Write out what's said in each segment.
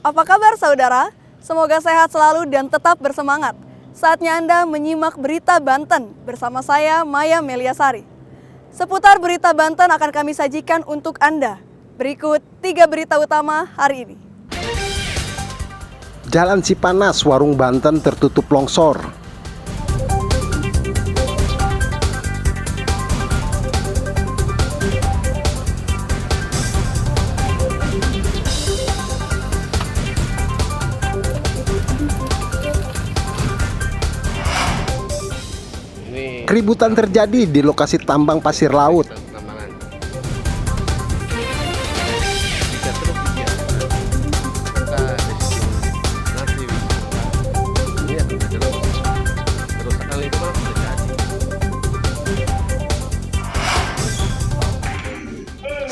Apa kabar saudara? Semoga sehat selalu dan tetap bersemangat. Saatnya Anda menyimak Berita Banten bersama saya Maya Meliasari. Seputar Berita Banten akan kami sajikan untuk Anda. Berikut 3 berita utama hari ini. Jalan Cipanas, Warung Banten tertutup longsor. Keributan terjadi di lokasi tambang pasir laut.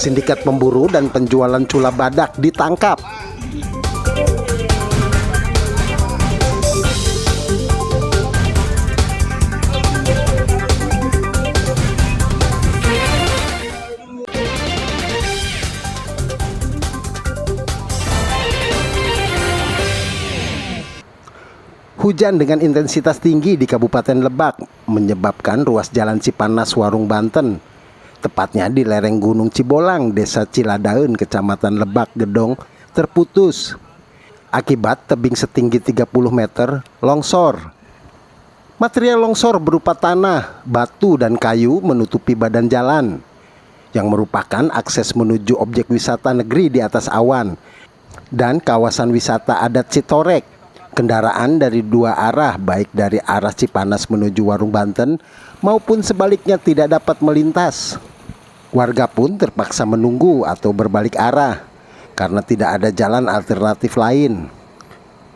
Sindikat pemburu dan penjualan cula badak ditangkap. Hujan dengan intensitas tinggi di Kabupaten Lebak menyebabkan ruas jalan Cipanas Warung Banten, tepatnya di lereng Gunung Cibolang, Desa Ciladaun, Kecamatan Lebak Gedong, terputus. Akibat tebing setinggi 30 meter longsor. Material longsor berupa tanah, batu, dan kayu menutupi badan jalan, yang merupakan akses menuju objek wisata negeri di atas awan dan kawasan wisata adat Citorek. Kendaraan dari 2 arah, baik dari arah Cipanas menuju Warung Banten maupun sebaliknya tidak dapat melintas. Warga pun terpaksa menunggu atau berbalik arah karena tidak ada jalan alternatif lain.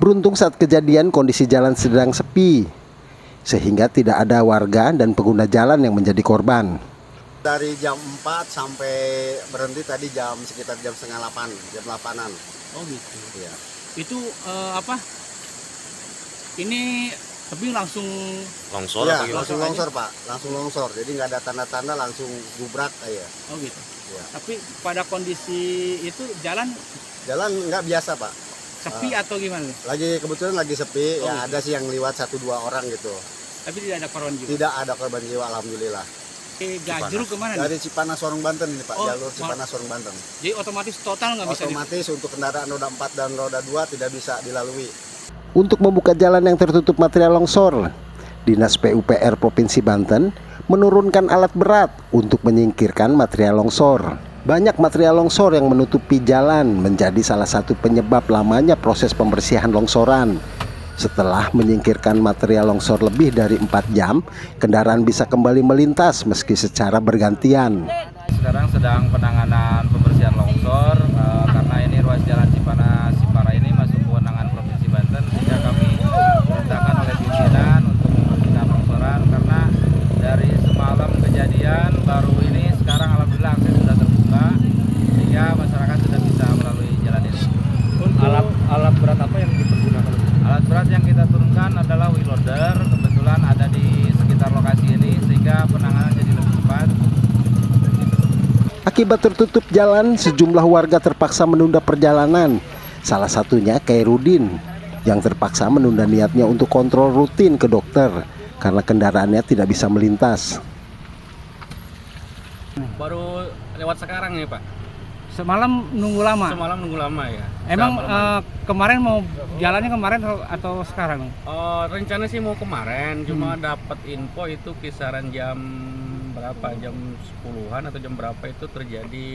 Beruntung saat kejadian kondisi jalan sedang sepi, sehingga tidak ada warga dan pengguna jalan yang menjadi korban. Dari jam 4 sampai berhenti tadi sekitar jam setengah 8, jam 8-an. Oh gitu. Iya. Itu ini tebing langsung Longsor Ya, apa gimana? langsung longsor Pak, langsung longsor. Jadi nggak ada tanda-tanda, langsung gubrak aja. Oh gitu. Iya. Tapi pada kondisi itu jalan Jalan nggak biasa Pak. sepi atau gimana nih? Kebetulan lagi sepi, Oh, ya gitu. ada sih yang lewat 1-2 orang gitu. Tapi tidak ada korban jiwa. Tidak ada korban jiwa, alhamdulillah. Gajruk kemana nih? Dari Cipanas Warung Banten ini Pak, Oh, jalur Cipanas Warung Banten. Jadi otomatis total nggak bisa Otomatis untuk kendaraan roda 4 dan roda 2 tidak bisa dilalui. Untuk membuka jalan yang tertutup material longsor, Dinas PUPR Provinsi Banten menurunkan alat berat untuk menyingkirkan material longsor. Banyak material longsor yang menutupi jalan menjadi salah satu penyebab lamanya proses pembersihan longsoran. Setelah menyingkirkan material longsor lebih dari 4 jam, kendaraan bisa kembali melintas meski secara bergantian. Sekarang sedang penanganan pembersihan longsor karena ini ruas jalan Cipanas Cipara ini masuk kewenangan Provinsi Banten, sehingga kami perintahkan oleh pimpinan untuk membersihkan longsoran karena dari semalam kejadian baru ini sekarang alhamdulillah akses sudah terbuka sehingga masyarakat sudah bisa melalui jalan ini. alat berat apa yang dipergunakan? Alat berat yang kita turunkan adalah wheel loader, kebetulan ada di sekitar lokasi ini sehingga penanganan jadi lebih cepat. Akibat tertutup jalan, sejumlah warga terpaksa menunda perjalanan. Salah satunya Kairudin yang terpaksa menunda niatnya untuk kontrol rutin ke dokter karena kendaraannya tidak bisa melintas. Baru lewat sekarang nih Pak. Semalam nunggu lama. Semalam nunggu lama ya. Emang Semalam. kemarin mau jalannya kemarin atau sekarang? Rencana sih mau kemarin, cuma dapat info itu kisaran jam berapa, jam 10-an atau jam berapa itu terjadi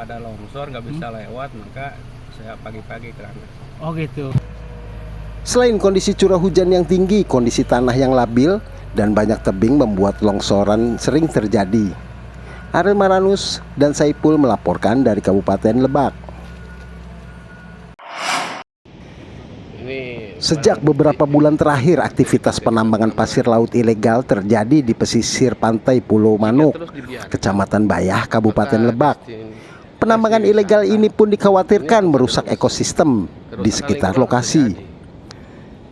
ada longsor, nggak bisa lewat, maka saya pagi-pagi ke sana. Oh gitu. Selain kondisi curah hujan yang tinggi, kondisi tanah yang labil dan banyak tebing membuat longsoran sering terjadi. Ariel Maranus dan Saipul melaporkan dari Kabupaten Lebak. Sejak beberapa bulan terakhir, aktivitas penambangan pasir laut ilegal terjadi di pesisir pantai Pulau Manuk, Kecamatan Bayah, Kabupaten Lebak. Penambangan ilegal ini pun dikhawatirkan merusak ekosistem di sekitar lokasi.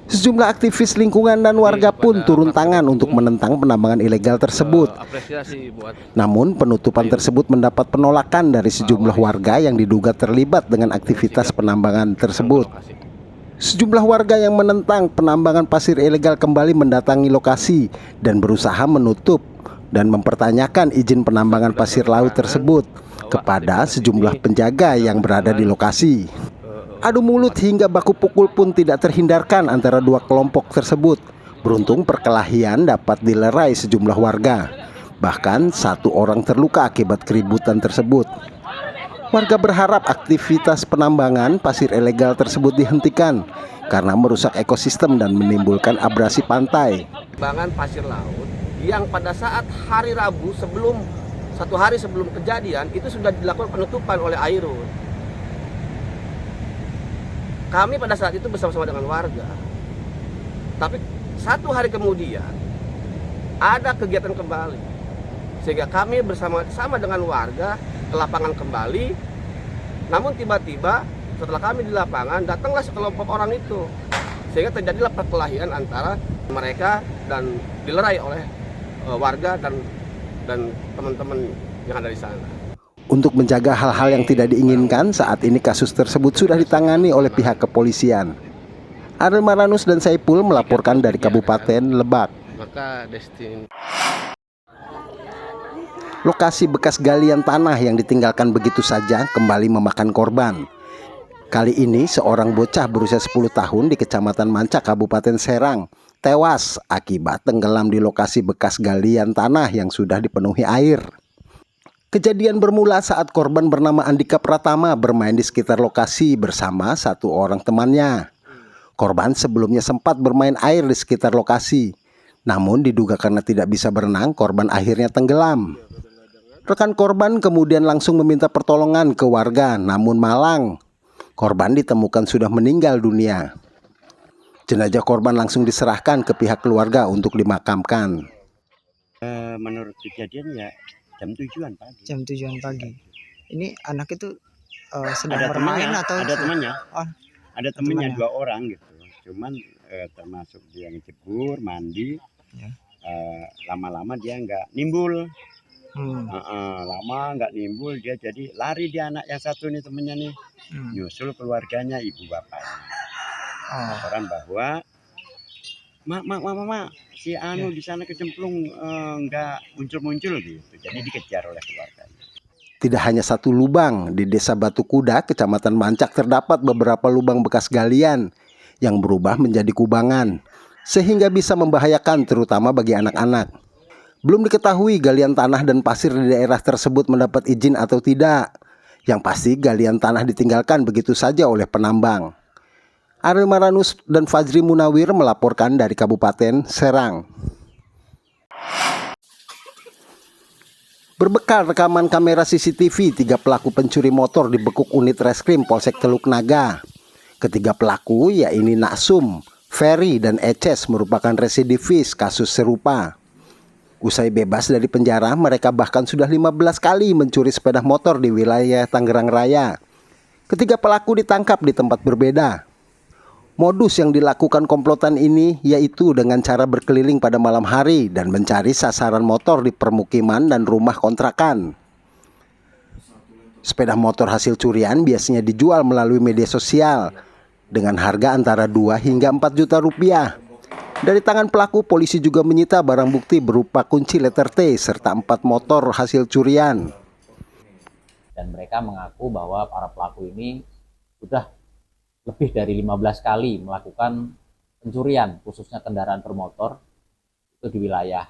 Sejumlah aktivis lingkungan dan warga pun turun tangan untuk menentang penambangan ilegal tersebut. Namun penutupan tersebut mendapat penolakan dari sejumlah warga yang diduga terlibat dengan aktivitas penambangan tersebut. Sejumlah warga yang menentang penambangan pasir ilegal kembali mendatangi lokasi dan berusaha menutup dan mempertanyakan izin penambangan pasir laut tersebut kepada sejumlah penjaga yang berada di lokasi. Adu mulut hingga baku pukul pun tidak terhindarkan antara dua kelompok tersebut. Beruntung perkelahian dapat dilerai sejumlah warga. Bahkan satu orang terluka akibat keributan tersebut. Warga berharap aktivitas penambangan pasir ilegal tersebut dihentikan karena merusak ekosistem dan menimbulkan abrasi pantai. Penambangan pasir laut yang pada saat hari Rabu satu hari sebelum kejadian itu sudah dilakukan penutupan oleh Airut. Kami pada saat itu bersama-sama dengan warga. Tapi satu hari kemudian ada kegiatan kembali. Sehingga kami bersama-sama dengan warga ke lapangan kembali. Namun tiba-tiba setelah kami di lapangan datanglah sekelompok orang itu. Sehingga terjadilah perkelahian antara mereka dan dilerai oleh warga dan teman-teman yang ada di sana. Untuk menjaga hal-hal yang tidak diinginkan, saat ini kasus tersebut sudah ditangani oleh pihak kepolisian. Ariel Maranus dan Saipul melaporkan dari Kabupaten Lebak. Lokasi bekas galian tanah yang ditinggalkan begitu saja kembali memakan korban. Kali ini seorang bocah berusia 10 tahun di Kecamatan Mancak, Kabupaten Serang, tewas akibat tenggelam di lokasi bekas galian tanah yang sudah dipenuhi air. Kejadian bermula saat korban bernama Andika Pratama bermain di sekitar lokasi bersama satu orang temannya. Korban sebelumnya sempat bermain air di sekitar lokasi. Namun diduga karena tidak bisa berenang, korban akhirnya tenggelam. Rekan korban kemudian langsung meminta pertolongan ke warga, namun malang. Korban ditemukan sudah meninggal dunia. Jenazah korban langsung diserahkan ke pihak keluarga untuk dimakamkan. Menurut kejadian ya jam 7-an pagi. Jam 7-an pagi. Ini anak itu sedang Ada bermain temannya, atau ada temannya. Oh, Ada temannya temannya. 2 orang gitu. Cuman termasuk dia ngejebur, mandi. Ya. Lama-lama dia nggak nimbul. Hmm. Lama nggak nimbul, dia jadi lari dia anak yang satu nih temennya nih. Nyusul keluarganya, ibu bapaknya. Laporan bahwa Mak, si Anu di sana kecemplung nggak muncul-muncul gitu. Jadi dikejar oleh keluarganya. Tidak hanya satu lubang, di Desa Batu Kuda, Kecamatan Mancak terdapat beberapa lubang bekas galian yang berubah menjadi kubangan, sehingga bisa membahayakan terutama bagi anak-anak. Belum diketahui galian tanah dan pasir di daerah tersebut mendapat izin atau tidak. Yang pasti galian tanah ditinggalkan begitu saja oleh penambang. Ariel Maranus dan Fajri Munawir melaporkan dari Kabupaten Serang. Berbekal rekaman kamera CCTV, 3 pelaku pencuri motor dibekuk unit reskrim Polsek Teluk Naga. Ketiga pelaku, yaitu Naksum, Ferry, dan Eces, merupakan residivis kasus serupa. Usai bebas dari penjara, mereka bahkan sudah 15 kali mencuri sepeda motor di wilayah Tangerang Raya. Ketiga pelaku ditangkap di tempat berbeda. Modus yang dilakukan komplotan ini yaitu dengan cara berkeliling pada malam hari dan mencari sasaran motor di permukiman dan rumah kontrakan. Sepeda motor hasil curian biasanya dijual melalui media sosial dengan harga antara 2 hingga 4 juta rupiah. Dari tangan pelaku, polisi juga menyita barang bukti berupa kunci letter T serta 4 motor hasil curian. Dan mereka mengaku bahwa para pelaku ini sudah lebih dari 15 kali melakukan pencurian, khususnya kendaraan bermotor, itu di wilayah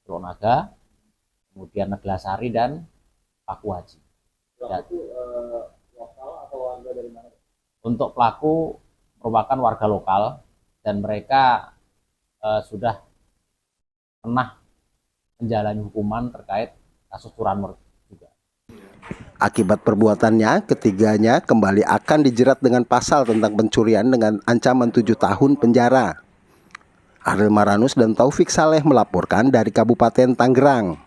Teluk Naga, kemudian Neglasari dan Paku Haji. Lokal atau warga dari mana? Untuk pelaku merupakan warga lokal dan mereka sudah pernah menjalani hukuman terkait kasus curanmor juga. Akibat perbuatannya, ketiganya kembali akan dijerat dengan pasal tentang pencurian dengan ancaman 7 tahun penjara. Ariel Maranus dan Taufik Saleh melaporkan dari Kabupaten Tangerang.